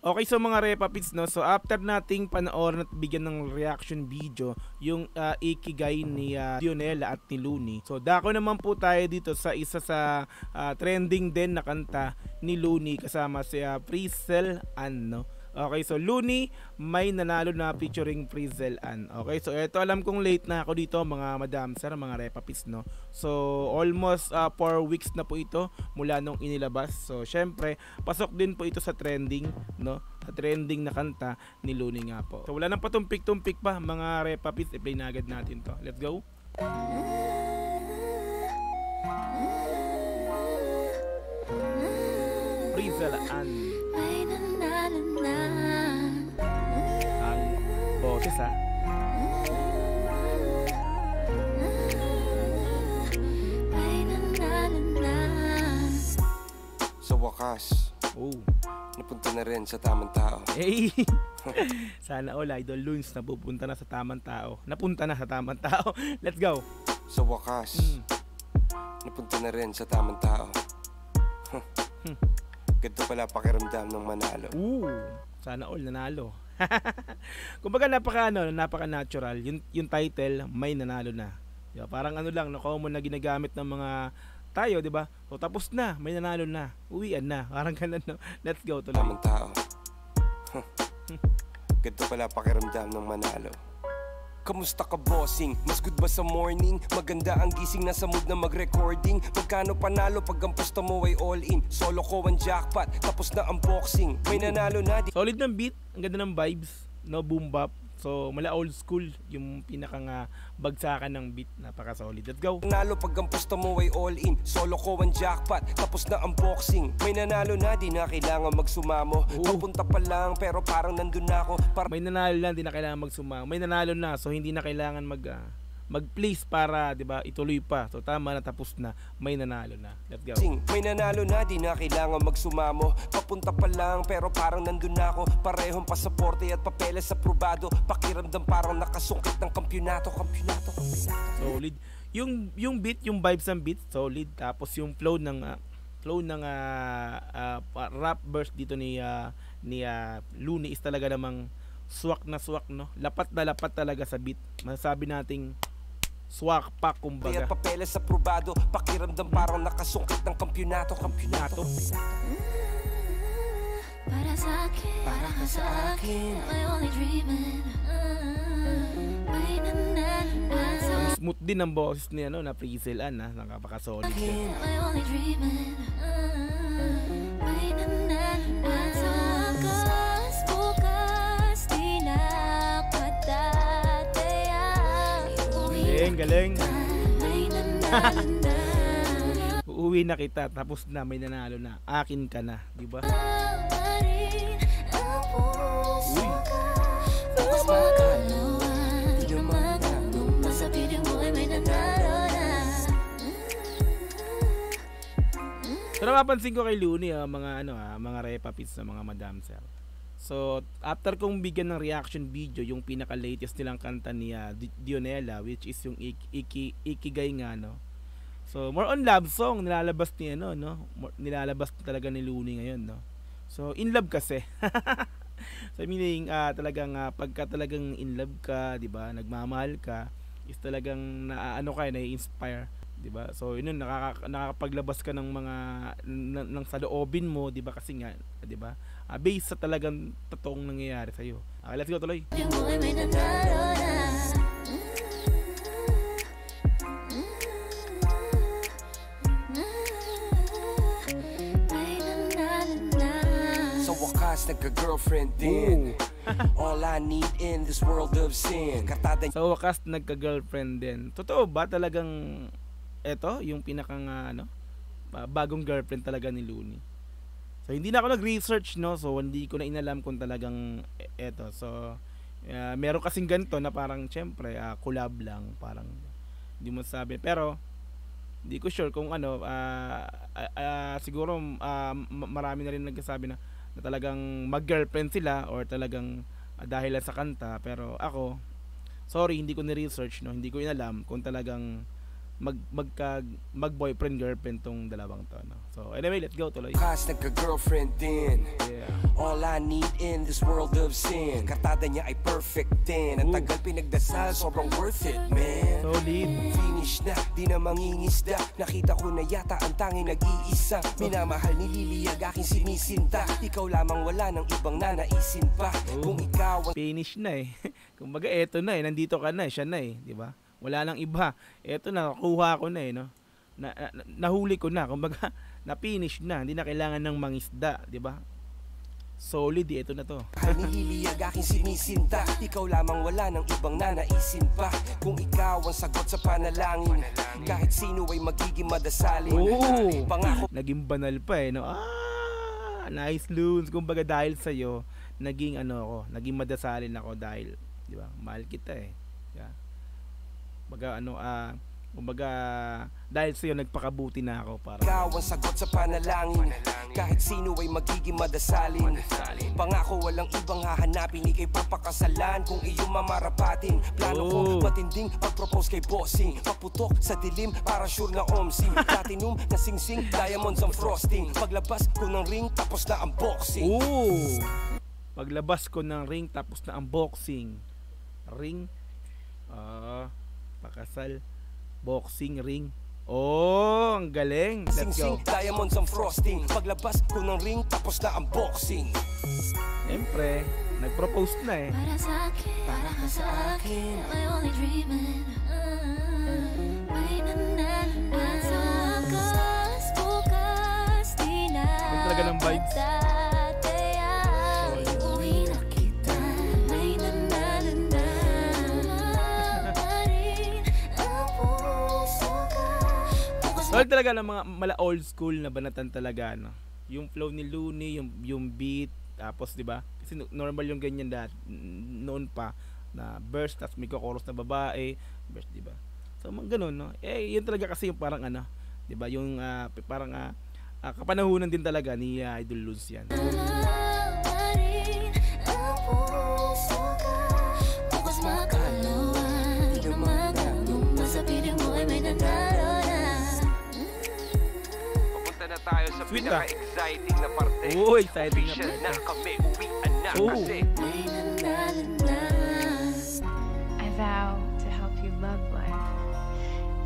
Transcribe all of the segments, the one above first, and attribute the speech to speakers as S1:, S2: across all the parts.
S1: Okay, so mga repapits, no, so after nating panoorin at bigyan ng reaction video yung Ikigai ni Dionela at ni Looney, so dako naman po tayo dito sa isa sa trending din na kanta ni Looney kasama si Frizzle Ann, no. Okay, so Looney may nanalo na featuring Frizzle Ann. Okay, so ito alam kong late na ako dito mga madam sir, mga repapits, no. So almost 4 weeks na po ito mula nung inilabas. So syempre pasok din po ito sa trending, no, trending na kanta ni Looney nga po. So wala nang patumpik-tumpik pa mga repapits, i-play na agad natin to. Let's go. Frizzle Ann. Ang boses
S2: Sa wakas, napunta na rin sa tamang tao.
S1: Hey! Sana all Idol Loons napupunta na sa tamang tao. Napunta na sa tamang tao. Let's go.
S2: Sa wakas, napunta na rin sa tamang tao. Ganito pala pakiramdam ng manalo.
S1: Sana all nanalo. Kumbaga napaka-natural. Yung title, may nanalo na. Diba? Parang ano lang, no, common na ginagamit ng mga tayo, di ba? So tapos na, may nanalo na. Uwian na. Parang ganun, no? Let's go tuloy.
S2: Tamang tao. Ganito pala pakiramdam ng manalo. Kamusta ka bossing? Mas good ba sa morning? Maganda ang gising, nasa mood na mag-recording. Magkano panalo pag ang pusta mo ay all in? Solo ko ang jackpot, tapos na unboxing. May nanalo na di.
S1: Solid ng beat, ang ganda ng vibes, no, boom bap. So mala old school yung pinakang bagsakan ng beat, napaka solid. Let's go.
S2: Nanalo pag ang pusta mo ay all in. Solo ko ang jackpot, tapos na unboxing. May nanalo na, di na kailangan magsumamo. Papunta pa lang, pero parang nandun na ako.
S1: May nanalo lang, di na kailangan magsumamo. May nanalo na, so hindi na kailangan mag-place para, di ba, ituloy pa. So tama na, tapos na, may nanalo na. Let's go.
S2: May nanalo na, di na kailangan magsumamo. Papunta pa lang, pero parang nandun na ako. Parehong pasaporte at papeles aprobado. Pakiramdam parang nakasungkit ng kampyonato.
S1: Solid. Yung beat, yung vibes ng beat, solid. Tapos yung flow ng rap verse dito ni Looney is talaga namang swak na swak, no. Lapat na lapat talaga sa beat. Masasabi nating swak pa kumbaga.
S2: Papeles aprobado, pakiramdam parang nakasungkit ng kampyonato.
S3: Para sa akin, my only dreaming.
S1: Smooth din ang boses ni na Frizzle Ann, nakapaka-solid.
S3: My only dreaming.
S1: Galing. Uuwi na kita, tapos na, may nanalo na. Akin ka na, di ba? So napapansin ko kay Looney, mga repapits na mga madam sir. So after kong bigyan ng reaction video yung pinaka latest nilang kanta ni Dionela, which is yung Ikigai nga, no. So more on love song nilalabas ni nilalabas talaga ni Looney ngayon, no. So in love kasi. So meaning talagang pagka talagang in love ka, di ba, nagmamahal ka, is talagang na-inspire, di ba? So yun, nakakapaglabas ka ng mga ng saloobin mo, di ba, kasi nga, di ba? Based sa talagang totoong nangyayari sa iyo. Okay, let's go tuloy.
S2: Sa wakas, nagka-girlfriend din. All I need in this world of sin.
S1: Sa wakas, nagka-girlfriend din. Totoo ba talagang eto yung pinakang bagong girlfriend talaga ni Looney? So hindi na ako nag-research, no, so hindi ko na inalam kung talagang eto. So meron kasing ganito na parang syempre collab lang, parang hindi mo sabi, pero hindi ko sure kung siguro marami na rin nagsasabi na talagang mag-girlfriend sila or talagang dahil sa kanta. Pero ako, sorry, hindi ko ni-research, no, hindi ko inalam kung talagang mag-boyfriend girlfriend tong dalawang to, no? So anyway, let's go tuloy.
S2: Kas nagka-girlfriend din.
S1: Yeah.
S2: All I need in this world of sin. Kartada niya ay perfect din. Ang tagal pinagdasal, sobrang worth it, man.
S1: Solid.
S2: Finish na, di na mangingisda. Nakita ko na yata ang tanging nag-iisa. Minamahal ni Liliag aking sinisinta. Ikaw lamang wala ng ibang nanaisin pa. Kung ikaw ang
S1: Finish na eh. Kumbaga eto na eh, nandito ka na eh, siya na eh, di ba? Wala nang iba. Eto na, nakuha ko na eh, no? Nahuli ko na, kumbaga na-finish na, hindi na kailangan ng mangisda, di ba? Solid, ito na to.
S2: Nililiyag aking sinisinta. Ikaw lamang wala ng ibang nanaisin pa. Kung ikaw ang sagot sa panalangin, kahit sino ay magiging madasalin. Pangako
S1: Naging banal pa eh, no? Nice loons. Kumbaga dahil sa'yo, naging ano ako, naging madasalin ako dahil, di ba? Mahal kita eh. Yeah. Kumbaga dahil sa'yo nagpakabuti na ako para
S2: ikaw ang sagot sa panalangin, kahit sino ay magiging madasalin. Pangako walang ibang hahanapin, ikay papakasalan kung iyong mamarapatin. Plano ko matinding pag-propose kay bossing, paputok sa dilim para sure na omsim. Platinum na singsing, diamonds ang frosting. Paglabas ko ng ring tapos na ang boxing.
S1: Paglabas ko ng ring tapos na unboxing. Ring pakasal, boxing ring. Ang galing. Let's go.
S2: Singsing, diamonds ang frosting. Paglabas ko ng ring tapos na ang boxing.
S1: Siyempre, nag-propose na eh.
S3: Para sa akin, para ka sa akin. Am I only dreaming? May nanananan sa wakas, bukas, di na
S1: Yung talaga ng vibes.
S3: matatayang. Iuwi na kita. May nanananan pa rin ang puso ka. Bukas
S1: Solid talaga ng mga mala old school na banatan talaga, no? Yung flow ni Looney, yung beat, tapos 'di ba? Kasi normal yung ganyan noon pa na verse tapos may chorus na babae, verse 'di ba? So mga ganun, no? Yun talaga kasi yung parang 'di ba? Yung parang kapanahunan din talaga ni Idol Luz yan.
S3: pa rin ang puso ka. Bukas makalawan. Di na magandong nasa piling mo ay may nanalo na.
S2: Papunta na tayo sa
S1: Sweet na.
S2: pinaka-exciting na parte.
S1: Exciting na
S2: Official
S1: parte.
S2: na kami, uwian na kasi.
S3: May nanalo na.
S4: I vow to help you love life,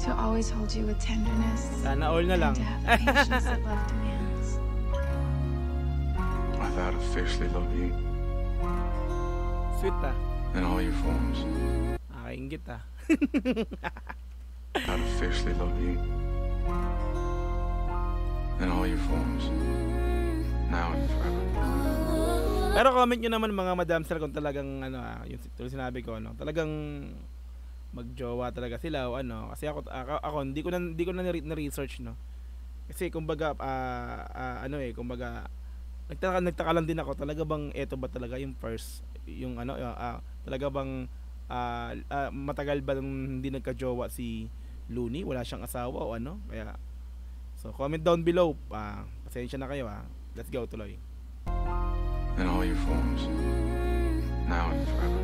S4: to always hold you with tenderness,
S1: Sana all na lang.
S4: and to have the patience that love demands.
S5: I vow to fiercely love you
S1: Sweet
S5: in all your forms.
S1: Nakaingit
S5: I vow to fiercely love you in all your forms, now and forever.
S1: Pero comment nyo naman mga madam sir kung talagang yung sinabi ko, talagang magjowa talaga sila o kasi ako hindi ko na na-research, no. Kasi kumbaga kumbaga nagtaka lang din ako, talaga bang eto ba talaga yung first yung talaga bang matagal ba nung hindi nagka-jowa si Looney, wala siyang asawa o kaya so comment down below, pasensya na kayo let's go tuloy.
S5: In all your forms, now and forever.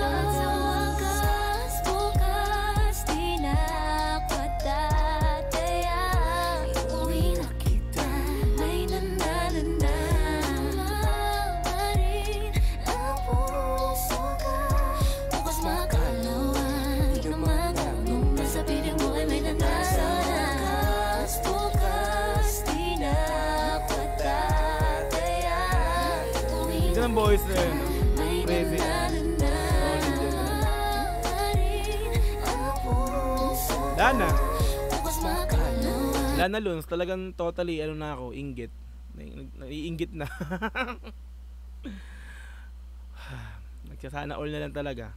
S3: At sa wakas, bukas, di na patatayang. Iuwi na kita. May nanalo na. Pa rin ang puso ka. Bukas makalawan. Di na magandong nasa piling mo ay may nanalo na. Bukas, di na patatayang. Iuwi
S1: Ito ng boys na yun, no?
S3: may
S1: Crazy. Lana. Lana Luns, talagang totally na ako, inggit. Naiinggit na. Nagsasana all na lang talaga.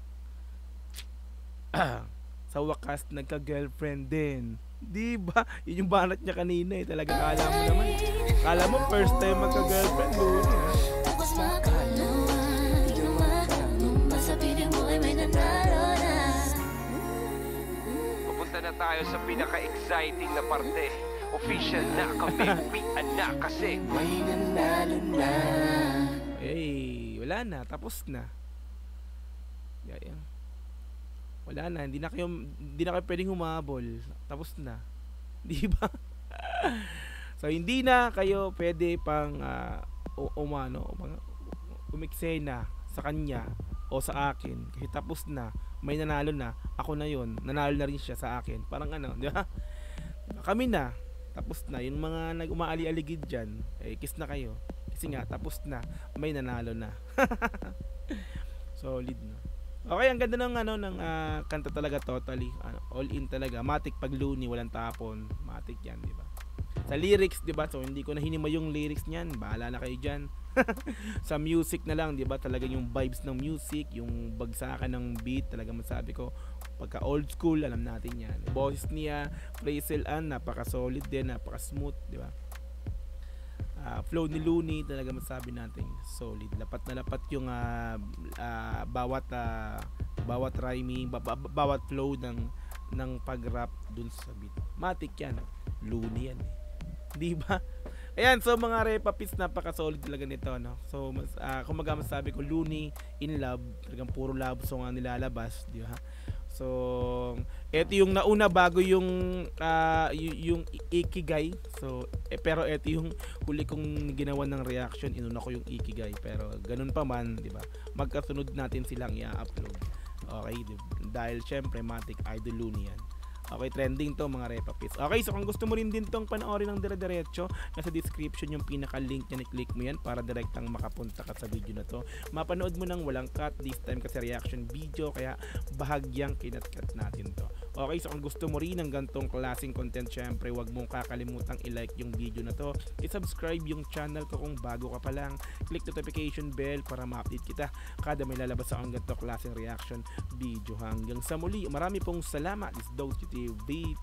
S1: Sa wakas, nagka-girlfriend din. Di ba? Yun yung banat niya kanina talaga kala mo naman. Kala mo first time magka-girlfriend, Looney, ha?
S3: Bukas makalawan. Di na magandong nasa piling mo ay may nanalo na.
S2: Papunta na tayo sa pinaka-exciting na parte. Official na kami, uwian na kasi. May nanalo na.
S1: Wala na, tapos na. Yan. Wala na, hindi na kayo pwedeng humabol. Tapos na. Di ba? So hindi na kayo pwede pang umiksena sa kanya o sa akin kasi tapos na, may nanalo na, ako na yon, nanalo na rin siya sa akin, parang di ba? Kami na, tapos na, yung mga nag-umaali-aligid dyan, kiss na kayo, kasi nga, tapos na, may nanalo na. Solid na. Okay, ang ganda ng ng kanta talaga, totally all in talaga, matik pag Looney, walang tapon, matik yan, di ba? Sa lyrics, di ba? So hindi ko na hinimay yung lyrics niyan, bahala na kayo diyan. Sa music na lang, di ba? Talaga yung vibes ng music, yung bagsakan ng beat, talaga masabi ko, pagka old school, alam natin yan. Boses niya, Praisel Ann, napaka-solid din, napaka-smooth, di ba? Flow ni Looney, talaga masabi natin, solid. Lapat na lapat yung bawat rhyming, bawat flow ng pag-rap dun sa beat. Matik yan. Looney yan, di ba? Ayan, so mga repapits, napaka-solid talaga nito, no? So, kung masabi ko, Looney in love, talagang puro love song ang nilalabas, di ba? So, eto yung nauna bago yung Ikigai. So, pero eto yung huli kong ginawa ng reaction, inuna ko yung Ikigai. Pero ganun pa man, di ba? Magkasunod natin silang i-upload. Okay, dahil syempre matik idol Looney yan. Okay, trending to mga repapits. Okay, so kung gusto mo rin din tong panoorin ng dire-diretso, nasa description yung pinaka-link niya, i-click mo yan para direktang makapunta ka sa video na to. Mapanood mo nang walang cut, this time kasi reaction video, kaya bahagyang kinat-cut natin to. Okay, so kung gusto mo rin ng gantong klaseng content, syempre wag mong kakalimutang i-like yung video na to, i-subscribe yung channel ko kung bago ka pa lang, click notification bell para ma-update kita kada may lalabas akong gantong klaseng reaction video. Hanggang sa muli, marami pong salamat. This is Dose TV.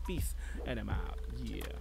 S1: Peace and I'm out. Yeah.